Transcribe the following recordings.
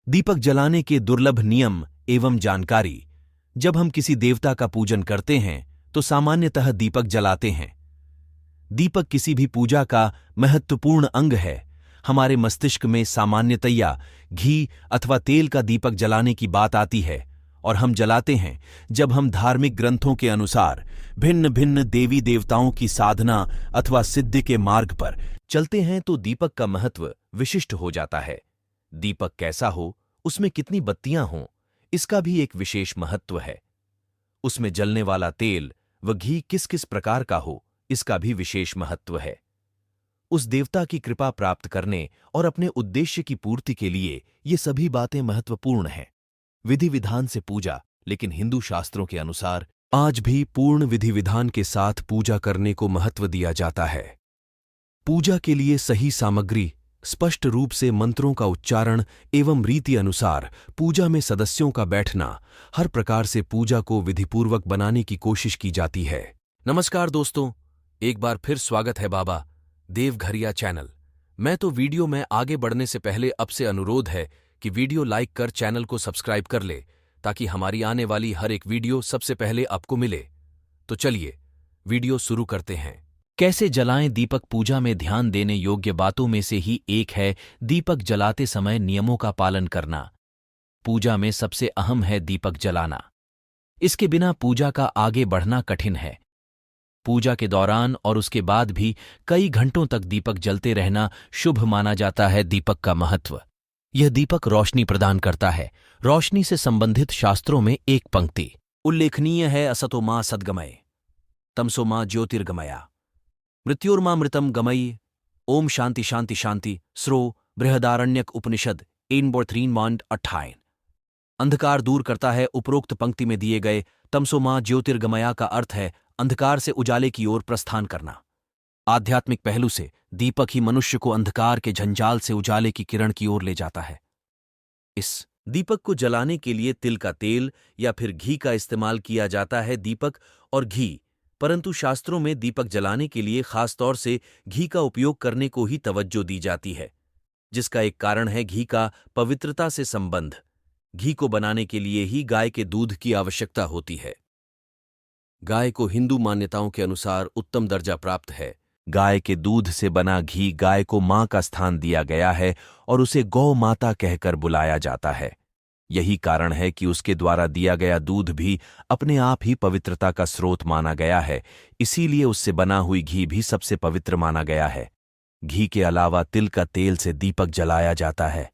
दीपक जलाने के दुर्लभ नियम एवं जानकारी। जब हम किसी देवता का पूजन करते हैं तो सामान्यतः दीपक जलाते हैं। दीपक किसी भी पूजा का महत्वपूर्ण अंग है। हमारे मस्तिष्क में सामान्यतया घी अथवा तेल का दीपक जलाने की बात आती है और हम जलाते हैं जब हम धार्मिक ग्रंथों के अनुसार भिन्न भिन्न देवी देवताओं की साधना अथवा सिद्धि के मार्ग पर चलते हैं तो दीपक का महत्व विशिष्ट हो जाता है। दीपक कैसा हो, उसमें कितनी बत्तियां हों, इसका भी एक विशेष महत्व है। उसमें जलने वाला तेल व घी किस किस प्रकार का हो, इसका भी विशेष महत्व है। उस देवता की कृपा प्राप्त करने और अपने उद्देश्य की पूर्ति के लिए ये सभी बातें महत्वपूर्ण हैं। विधि विधान से पूजा, लेकिन हिंदू शास्त्रों के अनुसार आज भी पूर्ण विधि विधान के साथ पूजा करने को महत्व दिया जाता है। पूजा के लिए सही सामग्री, स्पष्ट रूप से मंत्रों का उच्चारण एवं रीति अनुसार पूजा में सदस्यों का बैठना, हर प्रकार से पूजा को विधिपूर्वक बनाने की कोशिश की जाती है। नमस्कार दोस्तों, एक बार फिर स्वागत है बाबा देवघरिया चैनल। मैं तो वीडियो में आगे बढ़ने से पहले आपसे अनुरोध है कि वीडियो लाइक कर चैनल को सब्सक्राइब कर ले, ताकि हमारी आने वाली हर एक वीडियो सबसे पहले आपको मिले। तो चलिए वीडियो शुरू करते हैं। कैसे जलाएं दीपक? पूजा में ध्यान देने योग्य बातों में से ही एक है दीपक जलाते समय नियमों का पालन करना। पूजा में सबसे अहम है दीपक जलाना। इसके बिना पूजा का आगे बढ़ना कठिन है। पूजा के दौरान और उसके बाद भी कई घंटों तक दीपक जलते रहना शुभ माना जाता है। दीपक का महत्व। यह दीपक रोशनी प्रदान करता है। रोशनी से संबंधित शास्त्रों में एक पंक्ति उल्लेखनीय है, असतो मां सद्गमय, तमसो मां ज्योतिर्गमया, मृत्योर्मां मृतम गमयी, ओम शांति शांति शांति। स्रो बृहदारण्यक उपनिषद 1:3-28। अंधकार दूर करता है। उपरोक्त पंक्ति में दिए गए तमसो मां ज्योतिर्गमया का अर्थ है अंधकार से उजाले की ओर प्रस्थान करना। आध्यात्मिक पहलू से दीपक ही मनुष्य को अंधकार के झंझाल से उजाले की किरण की ओर ले जाता है। इस दीपक को जलाने के लिए तिल का तेल या फिर घी का इस्तेमाल किया जाता है। दीपक और घी, परंतु शास्त्रों में दीपक जलाने के लिए खासतौर से घी का उपयोग करने को ही तवज्जो दी जाती है, जिसका एक कारण है घी का पवित्रता से संबंध। घी को बनाने के लिए ही गाय के दूध की आवश्यकता होती है। गाय को हिंदू मान्यताओं के अनुसार उत्तम दर्जा प्राप्त है। गाय के दूध से बना घी गाय को मां का स्थान दिया गया है और उसे गौ माता कहकर बुलाया जाता है। यही कारण है कि उसके द्वारा दिया गया दूध भी अपने आप ही पवित्रता का स्रोत माना गया है। इसीलिए उससे बना हुई घी भी सबसे पवित्र माना गया है। घी के अलावा तिल का तेल से दीपक जलाया जाता है।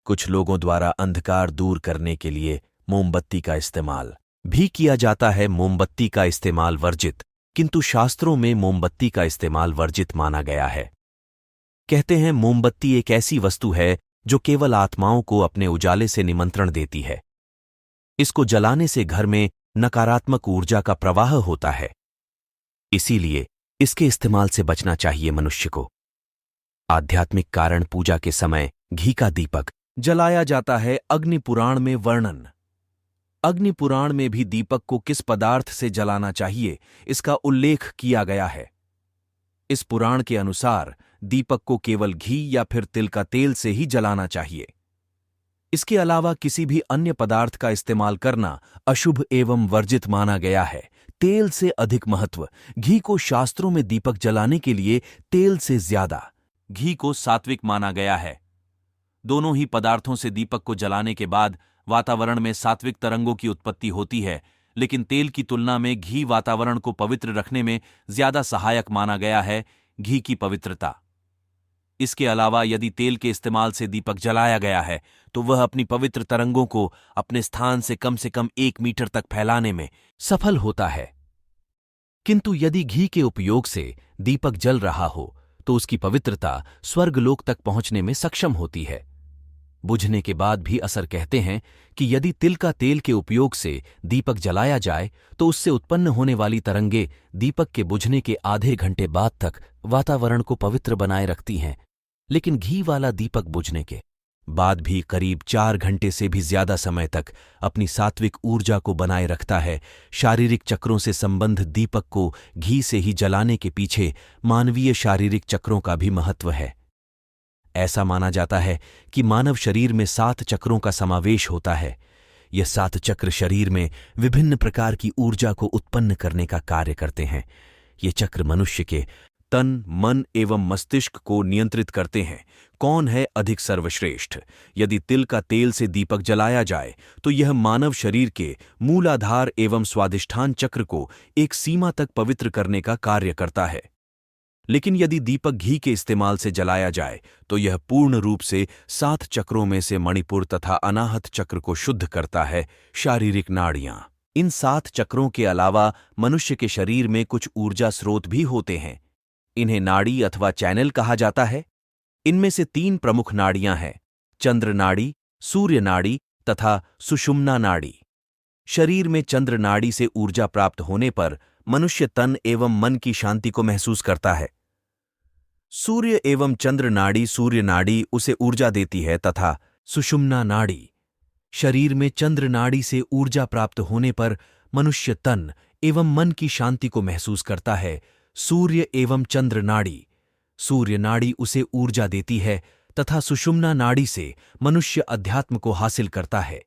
कुछ लोगों द्वारा अंधकार दूर करने के लिए मोमबत्ती का इस्तेमाल भी किया जाता है। मोमबत्ती का इस्तेमाल वर्जित, किंतु शास्त्रों में मोमबत्ती का इस्तेमाल वर्जित माना गया है। कहते हैं मोमबत्ती एक ऐसी वस्तु है जो केवल आत्माओं को अपने उजाले से निमंत्रण देती है। इसको जलाने से घर में नकारात्मक ऊर्जा का प्रवाह होता है। इसीलिए इसके इस्तेमाल से बचना चाहिए मनुष्य को। आध्यात्मिक कारण पूजा के समय घी का दीपक जलाया जाता है। अग्नि पुराण में वर्णन। अग्नि पुराण में भी दीपक को किस पदार्थ से जलाना चाहिए, इसका उल्लेख किया गया है। इस पुराण के अनुसार दीपक को केवल घी या फिर तिल का तेल से ही जलाना चाहिए। इसके अलावा किसी भी अन्य पदार्थ का इस्तेमाल करना अशुभ एवं वर्जित माना गया है। तेल से अधिक महत्व घी को शास्त्रों में दीपक जलाने के लिए तेल से ज्यादा घी को सात्विक माना गया है। दोनों ही पदार्थों से दीपक को जलाने के बाद वातावरण में सात्विक तरंगों की उत्पत्ति होती है, लेकिन तेल की तुलना में घी वातावरण को पवित्र रखने में ज्यादा सहायक माना गया है। घी की पवित्रता। इसके अलावा यदि तेल के इस्तेमाल से दीपक जलाया गया है तो वह अपनी पवित्र तरंगों को अपने स्थान से कम 1 मीटर तक फैलाने में सफल होता है। किंतु यदि घी के उपयोग से दीपक जल रहा हो तो उसकी पवित्रता स्वर्गलोक तक पहुंचने में सक्षम होती है। बुझने के बाद भी असर कहते हैं कि यदि तिल का तेल के उपयोग से दीपक जलाया जाए तो उससे उत्पन्न होने वाली तरंगे दीपक के बुझने के आधे घंटे बाद तक वातावरण को पवित्र बनाए रखती हैं, लेकिन घी वाला दीपक बुझने के बाद भी करीब 4 घंटे से भी ज्यादा समय तक अपनी सात्विक ऊर्जा को बनाए रखता है। शारीरिक चक्रों से संबंध दीपक को घी से ही जलाने के पीछे मानवीय शारीरिक चक्रों का भी महत्व है। ऐसा माना जाता है कि मानव शरीर में 7 चक्रों का समावेश होता है। यह 7 चक्र शरीर में विभिन्न प्रकार की ऊर्जा को उत्पन्न करने का कार्य करते हैं। ये चक्र मनुष्य के तन, मन एवं मस्तिष्क को नियंत्रित करते हैं। कौन है अधिक सर्वश्रेष्ठ? यदि तिल का तेल से दीपक जलाया जाए तो यह मानव शरीर के मूलाधार एवं स्वादिष्ठान चक्र को एक सीमा तक पवित्र करने का कार्य करता है। लेकिन यदि दीपक घी के इस्तेमाल से जलाया जाए तो यह पूर्ण रूप से 7 चक्रों में से मणिपुर तथा अनाहत चक्र को शुद्ध करता है। शारीरिक नाड़ियां। इन 7 चक्रों के अलावा मनुष्य के शरीर में कुछ ऊर्जा स्रोत भी होते हैं। इन्हें नाड़ी अथवा चैनल कहा जाता है। इनमें से 3 प्रमुख नाड़ियां हैं: चंद्र नाड़ी, सूर्य नाड़ी तथा सुषुम्ना नाड़ी। शरीर में चंद्र नाड़ी से ऊर्जा प्राप्त होने पर मनुष्य तन एवं मन की शांति को महसूस करता है। सूर्य एवं चंद्र नाड़ी, सूर्य नाड़ी उसे ऊर्जा देती है तथा सुषुम्ना नाड़ी, शरीर में चंद्र नाड़ी से ऊर्जा प्राप्त होने पर मनुष्य तन एवं मन की शांति को महसूस करता है। सूर्य एवं चंद्र नाड़ी, सूर्य नाड़ी उसे ऊर्जा देती है तथा सुषुम्ना नाड़ी से मनुष्य अध्यात्म को हासिल करता है।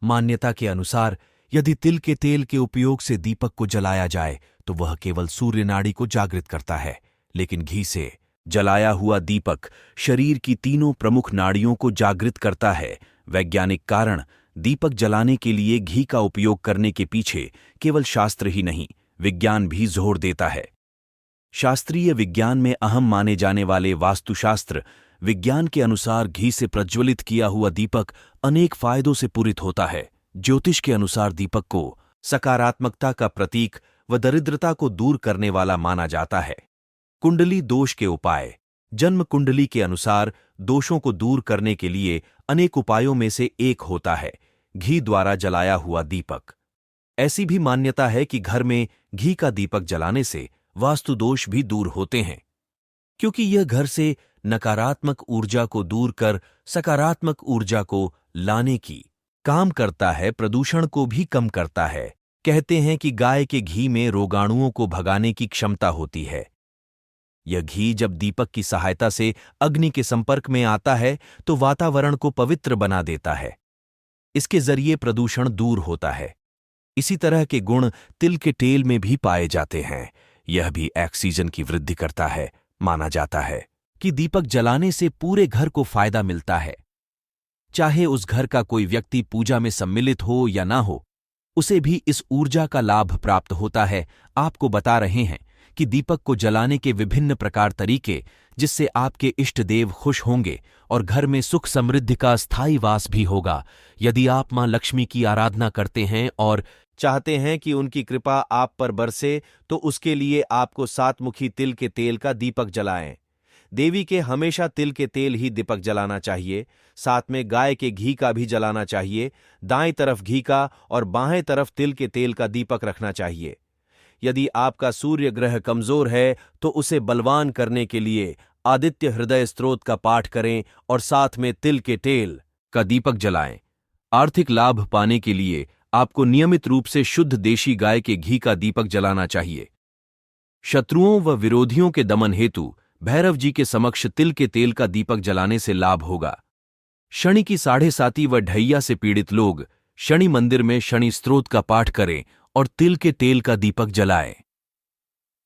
मान्यता के अनुसार यदि तिल के तेल के उपयोग से दीपक को जलाया जाए तो वह केवल सूर्य नाड़ी को जागृत करता है, लेकिन घी से जलाया हुआ दीपक शरीर की तीनों प्रमुख नाड़ियों को जागृत करता है। वैज्ञानिक कारण दीपक जलाने के लिए घी का उपयोग करने के पीछे केवल शास्त्र ही नहीं, विज्ञान भी जोर देता है। शास्त्रीय विज्ञान में अहम माने जाने वाले वास्तुशास्त्र विज्ञान के अनुसार घी से प्रज्वलित किया हुआ दीपक अनेक फायदों से पूरित होता है। ज्योतिष के अनुसार दीपक को सकारात्मकता का प्रतीक व दरिद्रता को दूर करने वाला माना जाता है। कुंडली दोष के उपाय। जन्म कुंडली के अनुसार दोषों को दूर करने के लिए अनेक उपायों में से एक होता है घी द्वारा जलाया हुआ दीपक। ऐसी भी मान्यता है कि घर में घी का दीपक जलाने से वास्तु दोष भी दूर होते हैं, क्योंकि यह घर से नकारात्मक ऊर्जा को दूर कर सकारात्मक ऊर्जा को लाने की काम करता है, प्रदूषण को भी कम करता है। कहते हैं कि गाय के घी में रोगाणुओं को भगाने की क्षमता होती है। यह घी जब दीपक की सहायता से अग्नि के संपर्क में आता है तो वातावरण को पवित्र बना देता है। इसके जरिए प्रदूषण दूर होता है। इसी तरह के गुण तिल के तेल में भी पाए जाते हैं। यह भी ऑक्सीजन की वृद्धि करता है। माना जाता है कि दीपक जलाने से पूरे घर को फायदा मिलता है। चाहे उस घर का कोई व्यक्ति पूजा में सम्मिलित हो या ना हो, उसे भी इस ऊर्जा का लाभ प्राप्त होता है। आपको बता रहे हैं कि दीपक को जलाने के विभिन्न प्रकार तरीके, जिससे आपके इष्ट देव खुश होंगे और घर में सुख समृद्धि का स्थायी वास भी होगा। यदि आप मां लक्ष्मी की आराधना करते हैं और चाहते हैं कि उनकी कृपा आप पर बरसे, तो उसके लिए आपको 7 मुखी तिल के तेल का दीपक जलाएं। देवी के हमेशा तिल के तेल ही दीपक जलाना चाहिए। साथ में गाय के घी का भी जलाना चाहिए। दाएं तरफ घी का और बाएं तरफ तिल के तेल का दीपक रखना चाहिए। यदि आपका सूर्य ग्रह कमजोर है तो उसे बलवान करने के लिए आदित्य हृदय स्तोत्र का पाठ करें और साथ में तिल के तेल का दीपक जलाएं। आर्थिक लाभ पाने के लिए आपको नियमित रूप से शुद्ध देशी गाय के घी का दीपक जलाना चाहिए। शत्रुओं व विरोधियों के दमन हेतु भैरव जी के समक्ष तिल के तेल का दीपक जलाने से लाभ होगा। शनि की 7.5 व ढैया से पीड़ित लोग शनि मंदिर में शनि स्तोत्र का पाठ करें और तिल के तेल का दीपक जलाएं।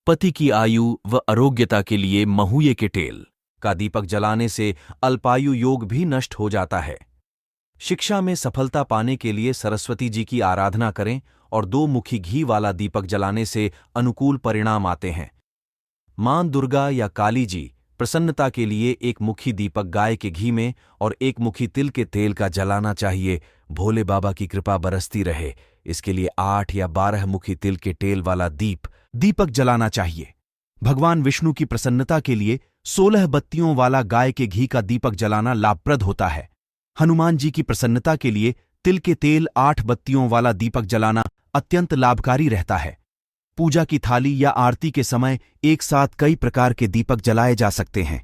पति की आयु व आरोग्यता के लिए महुए के तेल का दीपक जलाने से अल्पायु योग भी नष्ट हो जाता है। शिक्षा में सफलता पाने के लिए सरस्वती जी की आराधना करें और 2 मुखी घी वाला दीपक जलाने से अनुकूल परिणाम आते हैं। मां दुर्गा या काली जी प्रसन्नता के लिए 1 मुखी दीपक गाय के घी में और 1 मुखी तिल के तेल का जलाना चाहिए। भोले बाबा की कृपा बरसती रहे, इसके लिए 8 या 12 मुखी तिल के तेल वाला दीपक जलाना चाहिए। भगवान विष्णु की प्रसन्नता के लिए 16 बत्तियों वाला गाय के घी का दीपक जलाना लाभप्रद होता है। हनुमान जी की प्रसन्नता के लिए तिल के तेल 8 बत्तियों वाला दीपक जलाना अत्यंत लाभकारी रहता है। पूजा की थाली या आरती के समय एक साथ कई प्रकार के दीपक जलाए जा सकते हैं।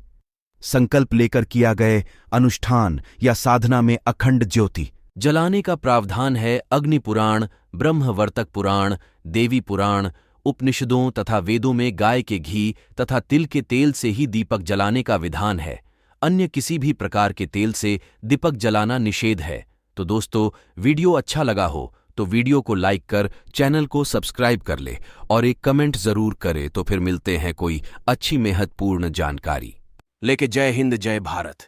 संकल्प लेकर किया गए अनुष्ठान या साधना में अखंड ज्योति जलाने का प्रावधान है। अग्नि पुराण, ब्रह्मवर्तक पुराण, देवी पुराण, उपनिषदों तथा वेदों में गाय के घी तथा तिल के तेल से ही दीपक जलाने का विधान है। अन्य किसी भी प्रकार के तेल से दीपक जलाना निषेध है। तो दोस्तों, वीडियो अच्छा लगा हो तो वीडियो को लाइक कर चैनल को सब्सक्राइब कर ले और एक कमेंट जरूर करे। तो फिर मिलते हैं कोई अच्छी महत्वपूर्ण जानकारी लेके। जय हिंद, जय भारत।